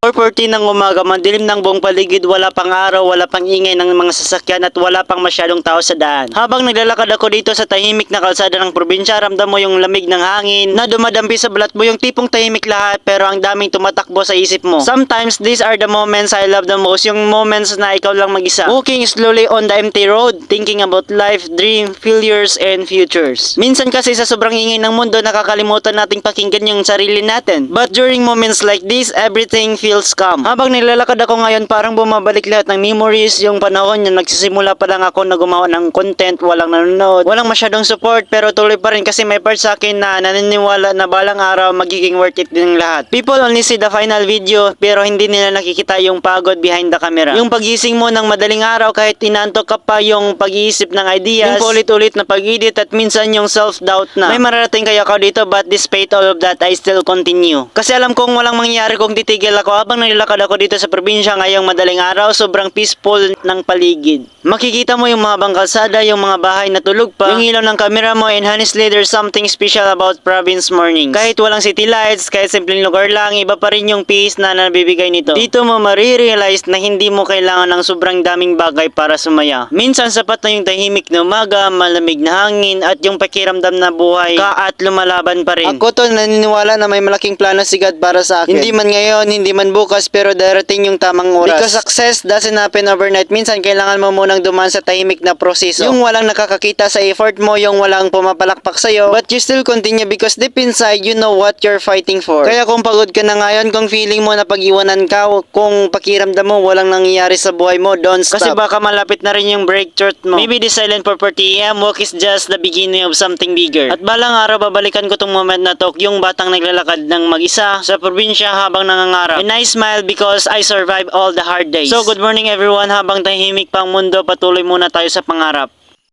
4:40 ng umaga, madilim ng buong paligid, wala pang araw, wala pang ingay ng mga sasakyan at wala pang masyadong tao sa daan. Habang naglalakad ako dito sa tahimik na kalsada ng probinsya, ramdam mo yung lamig ng hangin na dumadampi sa balat mo, yung tipong tahimik lahat pero ang daming tumatakbo sa isip mo. Sometimes these are the moments I love the most, yung moments na ikaw lang mag-isa. Walking slowly on the empty road, thinking about life, dream, failures, and futures. Minsan kasi sa sobrang ingay ng mundo, nakakalimutan nating pakinggan yung sarili natin. But during moments like this, everything feels calm. Habang nilalakad ako ngayon, parang bumabalik lahat ng memories, yung panahon na nagsisimula pa lang ako na gumawa ng content, walang nanonood, walang masyadong support, pero tuloy pa rin kasi may part sa akin na naniniwala na balang araw magiging worth it din lahat. People only see the final video, pero hindi nila nakikita yung pagod behind the camera. Yung pagising mo ng madaling araw kahit inaantok ka pa, yung pag-iisip ng ideas, yung paulit-ulit na pag-edit at minsan yung self-doubt na may mararating kaya ako dito, but despite all of that, I still continue. Kasi alam kong walang mangyayari kung titigil ako. Habang nilakad ako dito sa probinsya ngayong madaling araw, sobrang peaceful ng paligid. Makikita mo yung mga bangkalsada, yung mga bahay na tulog pa, yung ilaw ng camera mo, and honestly, there's something special about province mornings. Kahit walang city lights, kahit simpleng lugar lang, iba pa rin yung peace na nabibigay nito. Dito mo marirealize na hindi mo kailangan ng sobrang daming bagay para sumaya. Minsan sapat na yung tahimik na umaga, malamig na hangin, at yung pakiramdam na buhay ka at lumalaban pa rin. Ako to naniniwala na may malaking plano si God para sa akin. Hindi man ngayon, hindi man bukas, pero darating yung tamang oras. Because success doesn't happen overnight. Minsan kailangan mo munang dumaan sa tahimik na proseso. Yung walang nakakakita sa effort mo, yung walang pumapalakpak sa'yo, but you still continue because deep inside, you know what you're fighting for. Kaya kung pagod ka na ngayon, kung feeling mo na pag-iwanan ka, kung pakiramdam mo walang nangyayari sa buhay mo, don't stop. Kasi baka malapit na rin yung breakthrough mo. Maybe the silent for 40 AM walk is just the beginning of something bigger. At balang araw, babalikan ko tong moment na to, yung batang naglalakad ng mag-isa sa probinsya habang nangangarap. And I smile because I survived all the hard days. So good morning everyone, habang tahimik pang mundo, patuloy muna tayo sa pangarap.